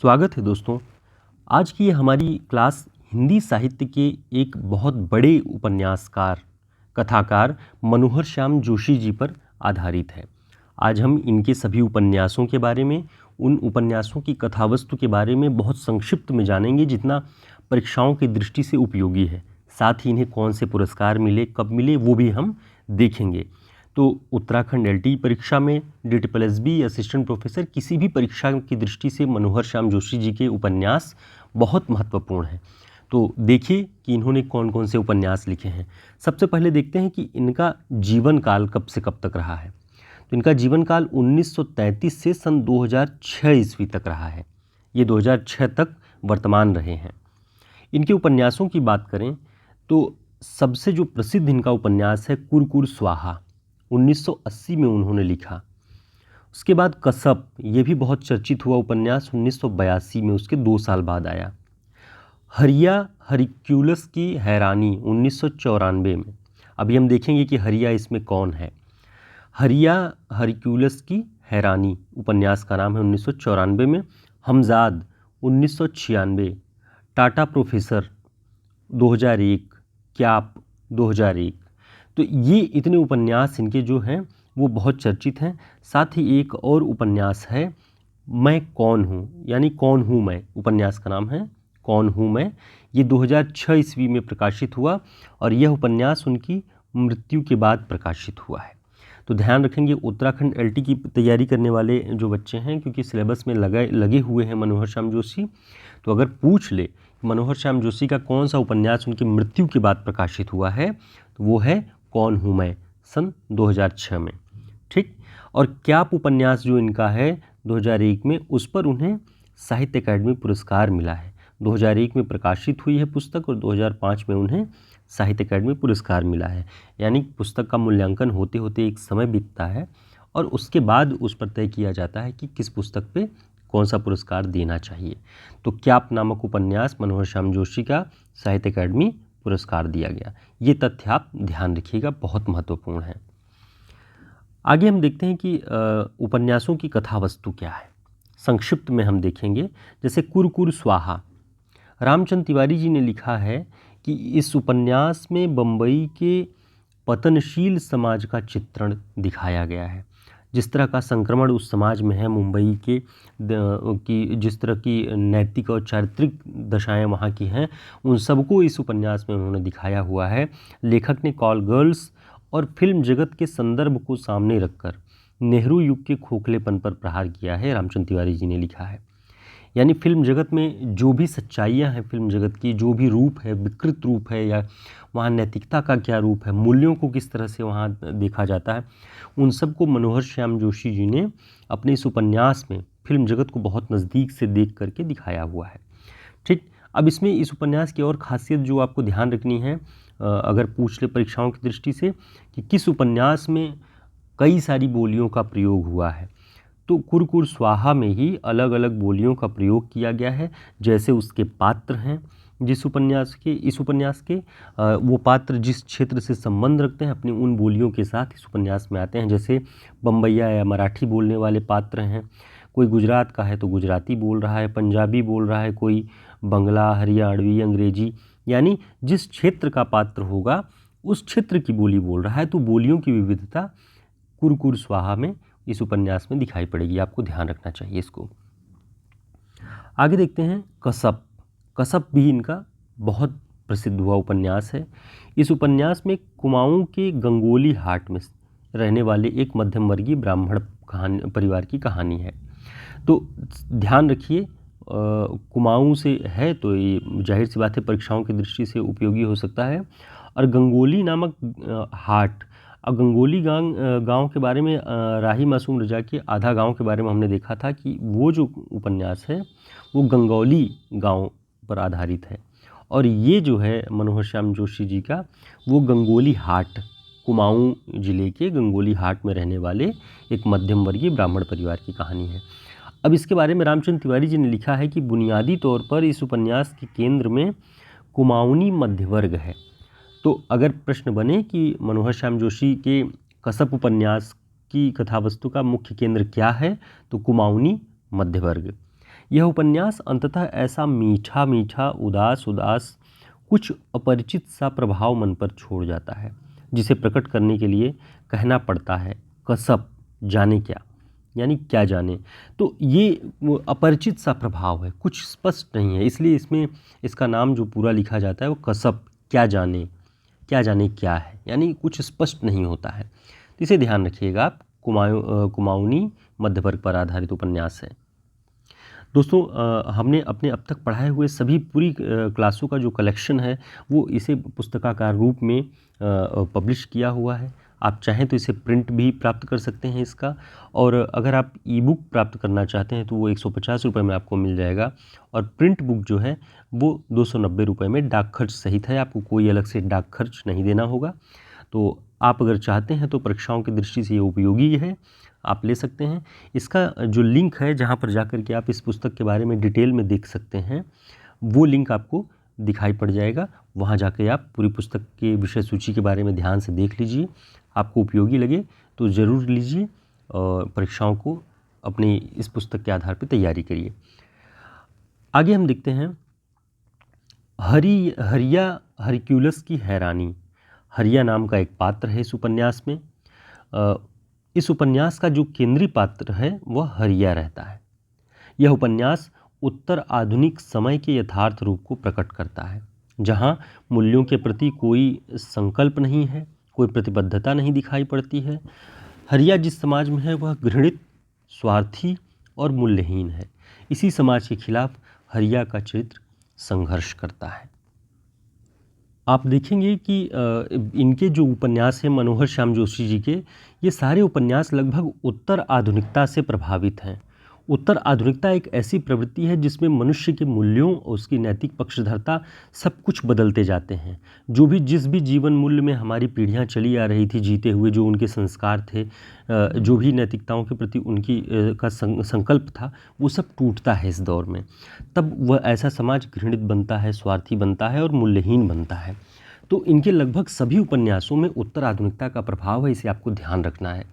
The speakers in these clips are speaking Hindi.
स्वागत है दोस्तों। आज की हमारी क्लास हिंदी साहित्य के एक बहुत बड़े उपन्यासकार कथाकार मनोहर श्याम जोशी जी पर आधारित है। आज हम इनके सभी उपन्यासों के बारे में, उन उपन्यासों की कथावस्तु के बारे में बहुत संक्षिप्त में जानेंगे जितना परीक्षाओं की दृष्टि से उपयोगी है। साथ ही इन्हें कौन से पुरस्कार मिले, कब मिले, वो भी हम देखेंगे। तो उत्तराखंड एलटी परीक्षा में, DSSB असिस्टेंट प्रोफेसर, किसी भी परीक्षा की दृष्टि से मनोहर श्याम जोशी जी के उपन्यास बहुत महत्वपूर्ण हैं। तो देखिए कि इन्होंने कौन कौन से उपन्यास लिखे हैं। सबसे पहले देखते हैं कि इनका जीवन काल कब से कब तक रहा है। तो इनका जीवन काल 1933 से सन 2006 ईस्वी तक रहा है। ये 2006 तक वर्तमान रहे हैं। इनके उपन्यासों की बात करें तो सबसे जो प्रसिद्ध इनका उपन्यास है कुरकुर स्वाहा, 1980 में उन्होंने लिखा। उसके बाद कसब, ये भी बहुत चर्चित हुआ उपन्यास, 1982 में, उसके 2 साल बाद आया। हरिया हरक्यूलस की हैरानी, 1994 में। अभी हम देखेंगे कि हरिया इसमें कौन है। हरिया हरक्यूलस की हैरानी उपन्यास का नाम है, 1994 में। हमजाद, 1996। टाटा प्रोफेसर, 2001। क्याप, 2001। तो ये इतने उपन्यास इनके जो हैं वो बहुत चर्चित हैं। साथ ही एक और उपन्यास है मैं कौन हूँ, यानी कौन हूँ मैं, उपन्यास का नाम है कौन हूँ मैं। ये 2006 ईस्वी में प्रकाशित हुआ और यह उपन्यास उनकी मृत्यु के बाद प्रकाशित हुआ है। तो ध्यान रखेंगे उत्तराखंड एलटी की तैयारी करने वाले जो बच्चे हैं, क्योंकि सिलेबस में लगे हुए हैं मनोहर श्याम जोशी, तो अगर पूछ ले मनोहर श्याम जोशी का कौन सा उपन्यास उनकी मृत्यु के बाद प्रकाशित हुआ है, तो वो है कौन हूँ मैं, सन 2006 में। ठीक। और क्याप उपन्यास जो इनका है 2001 में, उस पर उन्हें साहित्य अकादमी पुरस्कार मिला है। 2001 में प्रकाशित हुई है पुस्तक और 2005 में उन्हें साहित्य अकादमी पुरस्कार मिला है। यानी पुस्तक का मूल्यांकन होते होते एक समय बीतता है और उसके बाद उस पर तय किया जाता है कि किस पुस्तक पे कौन सा पुरस्कार देना चाहिए। तो क्याप नामक उपन्यास मनोहर श्याम जोशी का साहित्य अकादमी पुरस्कार दिया गया। ये तथ्य आप ध्यान रखिएगा, बहुत महत्वपूर्ण है। आगे हम देखते हैं कि उपन्यासों की कथावस्तु क्या है। संक्षिप्त में हम देखेंगे, जैसे कुरकुर स्वाहा, रामचंद्र तिवारी जी ने लिखा है कि इस उपन्यास में बम्बई के पतनशील समाज का चित्रण दिखाया गया है। जिस तरह का संक्रमण उस समाज में है मुंबई के की, जिस तरह की नैतिक और चारित्रिक दशाएं वहाँ की हैं, उन सबको इस उपन्यास में उन्होंने दिखाया हुआ है। लेखक ने कॉल गर्ल्स और फिल्म जगत के संदर्भ को सामने रखकर नेहरू युग के खोखलेपन पर प्रहार किया है, रामचंद्र तिवारी जी ने लिखा है। यानी फिल्म जगत में जो भी सच्चाइयाँ हैं, फिल्म जगत की जो भी रूप है, विकृत रूप है, या वहाँ नैतिकता का क्या रूप है, मूल्यों को किस तरह से वहाँ देखा जाता है, उन सब को मनोहर श्याम जोशी जी ने अपने इस उपन्यास में फिल्म जगत को बहुत नज़दीक से देख करके दिखाया हुआ है। ठीक। अब इसमें इस उपन्यास की और खासियत जो आपको ध्यान रखनी है, अगर पूछ ले परीक्षाओं की दृष्टि से, कि किस उपन्यास में कई सारी बोलियों का प्रयोग हुआ है, तो कुरकुर स्वाहा में ही अलग अलग बोलियों का प्रयोग किया गया है। जैसे उसके पात्र हैं जिस उपन्यास के, इस उपन्यास के, वो पात्र जिस क्षेत्र से संबंध रखते हैं अपनी उन बोलियों के साथ इस उपन्यास में आते हैं। जैसे बम्बैया या मराठी बोलने वाले पात्र हैं, कोई गुजरात का है तो गुजराती बोल रहा है, पंजाबी बोल रहा है, कोई बंगला, हरियाणवी, अंग्रेजी, यानी जिस क्षेत्र का पात्र होगा उस क्षेत्र की बोली बोल रहा है। तो बोलियों की विविधता कुरकुर स्वाहा में, इस उपन्यास में दिखाई पड़ेगी। आपको ध्यान रखना चाहिए इसको। आगे देखते हैं कसब। कसब भी इनका बहुत प्रसिद्ध हुआ उपन्यास है। इस उपन्यास में कुमाऊं के गंगोली हाट में रहने वाले एक मध्यम वर्गीय ब्राह्मण परिवार की कहानी है। तो ध्यान रखिए, कुमाऊं से है तो ये जाहिर सी बात है परीक्षाओं की दृष्टि से उपयोगी हो सकता है। और गंगोली नामक हाट, अब गंगोली गांव के बारे में राही मासूम रजा के आधा गांव के बारे में हमने देखा था कि वो जो उपन्यास है वो गंगौली गांव पर आधारित है। और ये जो है मनोहर श्याम जोशी जी का, वो गंगोली हाट, कुमाऊं जिले के गंगोली हाट में रहने वाले एक मध्यम वर्गीय ब्राह्मण परिवार की कहानी है। अब इसके बारे में रामचंद्र तिवारी जी ने लिखा है कि बुनियादी तौर पर इस उपन्यास के केंद्र में कुमाऊनी मध्यवर्ग है। तो अगर प्रश्न बने कि मनोहर श्याम जोशी के कसब उपन्यास की कथावस्तु का मुख्य केंद्र क्या है, तो कुमाऊनी मध्यवर्ग। यह उपन्यास अंततः ऐसा मीठा मीठा उदास उदास कुछ अपरिचित सा प्रभाव मन पर छोड़ जाता है, जिसे प्रकट करने के लिए कहना पड़ता है कसब जाने क्या, यानी क्या जाने। तो ये वो अपरिचित सा प्रभाव है, कुछ स्पष्ट नहीं है, इसलिए इसमें इसका नाम जो पूरा लिखा जाता है वो कसब क्या जाने क्या है, यानी कुछ स्पष्ट नहीं होता है। तो इसे ध्यान रखिएगा आप। कुमाऊनी मध्य वर्ग पर आधारित उपन्यास है। दोस्तों हमने अपने अब तक पढ़ाए हुए सभी पूरी क्लासों का जो कलेक्शन है वो इसे पुस्तकाकार रूप में पब्लिश किया हुआ है। आप चाहें तो इसे प्रिंट भी प्राप्त कर सकते हैं इसका, और अगर आप ई बुक प्राप्त करना चाहते हैं तो वो 150 रुपये में आपको मिल जाएगा, और प्रिंट बुक जो है वो 290 रुपये में डाक खर्च सहित है, आपको कोई अलग से डाक खर्च नहीं देना होगा। तो आप अगर चाहते हैं तो परीक्षाओं की दृष्टि से ये उपयोगी है, आप ले सकते हैं। इसका जो लिंक है जहाँ पर जाकर के आप इस पुस्तक के बारे में डिटेल में देख सकते हैं, वो लिंक आपको दिखाई पड़ जाएगा। वहाँ जाके आप पूरी पुस्तक के विषय सूची के बारे में ध्यान से देख लीजिए, आपको उपयोगी लगे तो ज़रूर लीजिए और परीक्षाओं को अपनी इस पुस्तक के आधार पर तैयारी करिए। आगे हम देखते हैं हरिया हरक्यूलस की हैरानी। हरिया नाम का एक पात्र है इस उपन्यास में। इस उपन्यास का जो केंद्रीय पात्र है वह हरिया रहता है। यह उपन्यास उत्तर आधुनिक समय के यथार्थ रूप को प्रकट करता है, जहाँ मूल्यों के प्रति कोई संकल्प नहीं है, कोई प्रतिबद्धता नहीं दिखाई पड़ती है। हरिया जिस समाज में है वह घृणित, स्वार्थी और मूल्यहीन है। इसी समाज के खिलाफ हरिया का चरित्र संघर्ष करता है। आप देखेंगे कि इनके जो उपन्यास हैं मनोहर श्याम जोशी जी के, ये सारे उपन्यास लगभग उत्तर आधुनिकता से प्रभावित हैं। उत्तर आधुनिकता एक ऐसी प्रवृत्ति है जिसमें मनुष्य के मूल्यों और उसकी नैतिक पक्षधरता सब कुछ बदलते जाते हैं। जिस भी जीवन मूल्य में हमारी पीढ़ियां चली आ रही थी जीते हुए, जो उनके संस्कार थे, जो भी नैतिकताओं के प्रति उनकी का संकल्प था, वो सब टूटता है इस दौर में। तब वह ऐसा समाज घृणित बनता है, स्वार्थी बनता है और मूल्यहीन बनता है। तो इनके लगभग सभी उपन्यासों में उत्तर आधुनिकता का प्रभाव है, इसे आपको ध्यान रखना है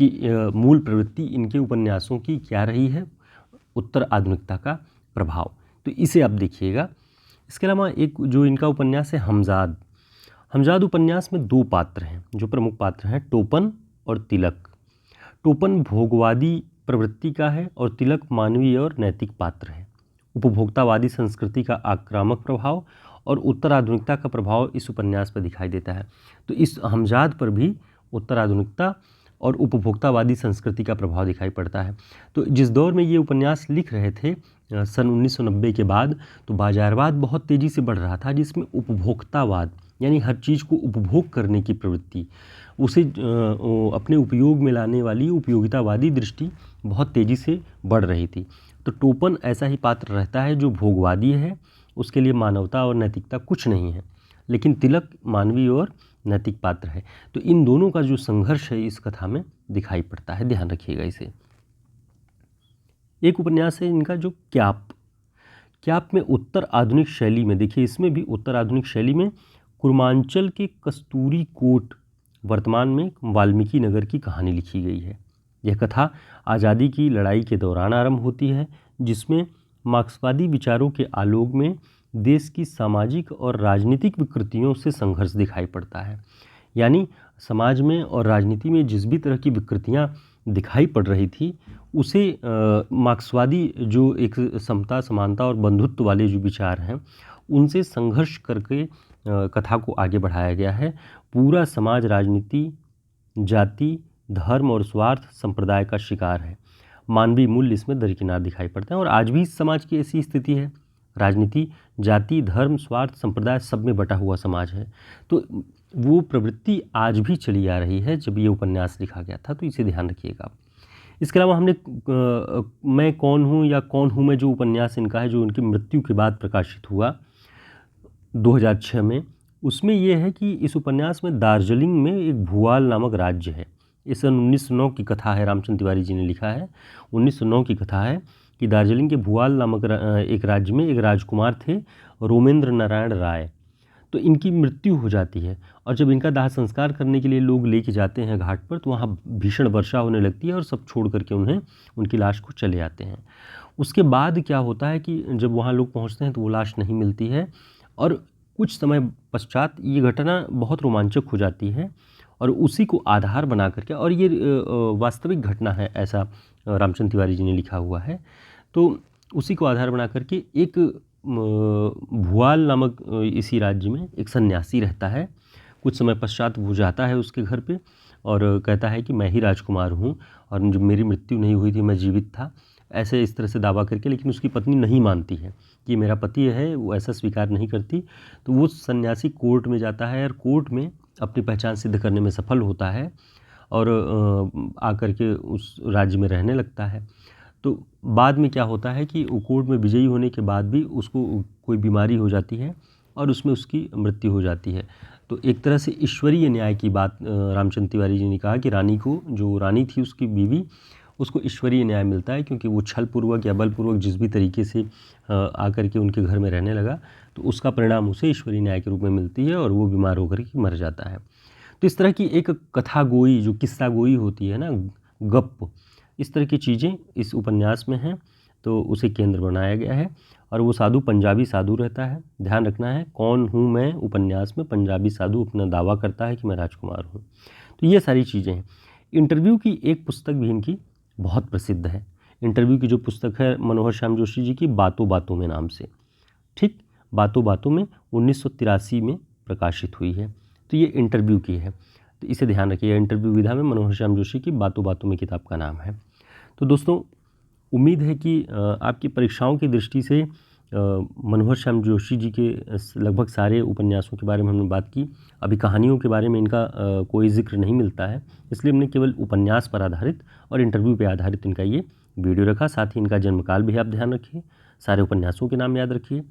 कि मूल प्रवृत्ति इनके उपन्यासों की क्या रही है, उत्तर आधुनिकता का प्रभाव। तो इसे आप देखिएगा। इसके अलावा एक जो इनका उपन्यास है हमजाद उपन्यास में दो पात्र हैं जो प्रमुख पात्र हैं, टोपन और तिलक। टोपन भोगवादी प्रवृत्ति का है और तिलक मानवीय और नैतिक पात्र है। उपभोक्तावादी संस्कृति का आक्रामक प्रभाव और उत्तर आधुनिकता का प्रभाव इस उपन्यास पर दिखाई देता है। तो इस हमजाद पर भी उत्तर आधुनिकता और उपभोक्तावादी संस्कृति का प्रभाव दिखाई पड़ता है। तो जिस दौर में ये उपन्यास लिख रहे थे सन 1990 के बाद, तो बाजारवाद बहुत तेज़ी से बढ़ रहा था, जिसमें उपभोक्तावाद यानी हर चीज़ को उपभोग करने की प्रवृत्ति, उसे अपने उपयोग में लाने वाली उपयोगितावादी दृष्टि बहुत तेज़ी से बढ़ रही थी। तो टोपन ऐसा ही पात्र रहता है जो भोगवादी है, उसके लिए मानवता और नैतिकता कुछ नहीं है, लेकिन तिलक मानवीय और नैतिक पात्र है। तो इन दोनों का जो संघर्ष है इस कथा में दिखाई पड़ता है, ध्यान रखिएगा इसे। एक उपन्यास है इनका जो क्याप में उत्तर आधुनिक शैली में, देखिए इसमें भी उत्तर आधुनिक शैली में कुर्मांचल के कस्तूरी कोट वर्तमान में वाल्मीकि नगर की कहानी लिखी गई है। यह कथा आज़ादी की लड़ाई के दौरान आरंभ होती है, जिसमें मार्क्सवादी विचारों के आलोक में देश की सामाजिक और राजनीतिक विकृतियों से संघर्ष दिखाई पड़ता है। यानी समाज में और राजनीति में जिस भी तरह की विकृतियां दिखाई पड़ रही थी, उसे मार्क्सवादी जो एक समता, समानता और बंधुत्व वाले जो विचार हैं, उनसे संघर्ष करके कथा को आगे बढ़ाया गया है। पूरा समाज राजनीति, जाति, धर्म और स्वार्थ संप्रदाय का शिकार है। मानवीय मूल्य इसमें दरकिनार दिखाई पड़ते हैं, और आज भी इस समाज की ऐसी स्थिति है। राजनीति, जाति, धर्म, स्वार्थ, संप्रदाय सब में बटा हुआ समाज है। तो वो प्रवृत्ति आज भी चली आ रही है जब ये उपन्यास लिखा गया था, तो इसे ध्यान रखिएगा। इसके अलावा हमने मैं कौन हूँ या कौन हूँ मैं, जो उपन्यास इनका है, जो उनकी मृत्यु के बाद प्रकाशित हुआ 2006 में, उसमें यह है कि इस उपन्यास में दार्जिलिंग में एक भुआल नामक राज्य है। इस सन 1909 की कथा है, रामचंद्र तिवारी जी ने लिखा है। 1909 की कथा है कि दार्जिलिंग के भुआल नामक एक राज्य में एक राजकुमार थे, रोमेंद्र नारायण राय। तो इनकी मृत्यु हो जाती है, और जब इनका दाह संस्कार करने के लिए लोग लेके जाते हैं घाट पर, तो वहाँ भीषण वर्षा होने लगती है और सब छोड़ करके उनकी लाश को चले आते हैं। उसके बाद क्या होता है कि जब वहाँ लोग पहुँचते हैं तो वो लाश नहीं मिलती है, और कुछ समय पश्चात ये घटना बहुत रोमांचक हो जाती है, और उसी को आधार बना करके, और ये वास्तविक घटना है, ऐसा रामचंद्र तिवारी जी ने लिखा हुआ है। तो उसी को आधार बना करके एक भुआल नामक इसी राज्य में एक सन्यासी रहता है। कुछ समय पश्चात वो जाता है उसके घर पे और कहता है कि मैं ही राजकुमार हूँ और जो मेरी मृत्यु नहीं हुई थी, मैं जीवित था, ऐसे इस तरह से दावा करके। लेकिन उसकी पत्नी नहीं मानती है कि मेरा पति है, वो ऐसा स्वीकार नहीं करती। तो वो सन्यासी कोर्ट में जाता है और कोर्ट में अपनी पहचान सिद्ध करने में सफल होता है और आकर के उस राज्य में रहने लगता है। तो बाद में क्या होता है कि वो कोर्ट में विजयी होने के बाद भी उसको कोई बीमारी हो जाती है और उसमें उसकी मृत्यु हो जाती है। तो एक तरह से ईश्वरीय न्याय की बात रामचंद्र तिवारी जी ने कहा कि रानी को, जो रानी थी उसकी बीवी, उसको ईश्वरीय न्याय मिलता है, क्योंकि वो छलपूर्वक या बलपूर्वक जिस भी तरीके से आकर के उनके घर में रहने लगा, तो उसका परिणाम उसे ईश्वरीय न्याय के रूप में मिलती है और वो बीमार होकर के मर जाता है। तो इस तरह की एक कथा गोई, जो किस्सा गोई होती है ना, गप, इस तरह की चीज़ें इस उपन्यास में हैं, तो उसे केंद्र बनाया गया है। और वो साधु पंजाबी साधु रहता है। ध्यान रखना है, कौन हूँ मैं उपन्यास में पंजाबी साधु अपना दावा करता है कि मैं राजकुमार हूँ। तो ये सारी चीज़ें हैं। इंटरव्यू की एक पुस्तक भी इनकी बहुत प्रसिद्ध है। इंटरव्यू की जो पुस्तक है मनोहर श्याम जोशी जी की, बातों बातों में नाम से, ठीक, बातों बातों में 1983 में प्रकाशित हुई है। तो ये इंटरव्यू की है, तो इसे ध्यान रखिए। इंटरव्यू विधा में मनोहर श्याम जोशी की बातों बातों में किताब का नाम है। तो दोस्तों, उम्मीद है कि आपकी परीक्षाओं की दृष्टि से मनोहर श्याम जोशी जी के लगभग सारे उपन्यासों के बारे में हमने बात की। अभी कहानियों के बारे में इनका कोई जिक्र नहीं मिलता है, इसलिए हमने केवल उपन्यास पर आधारित और इंटरव्यू पर आधारित इनका ये वीडियो रखा। साथ ही इनका जन्मकाल भी आप ध्यान रखिए, सारे उपन्यासों के नाम याद रखिए,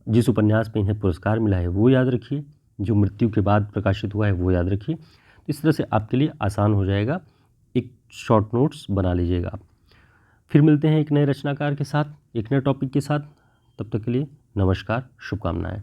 जिस उपन्यास पे इन्हें पुरस्कार मिला है वो याद रखिए, जो मृत्यु के बाद प्रकाशित हुआ है वो याद रखिए। तो इस तरह से आपके लिए आसान हो जाएगा, एक शॉर्ट नोट्स बना लीजिएगा आप। फिर मिलते हैं एक नए रचनाकार के साथ, एक नए टॉपिक के साथ। तब तक के लिए नमस्कार, शुभकामनाएं।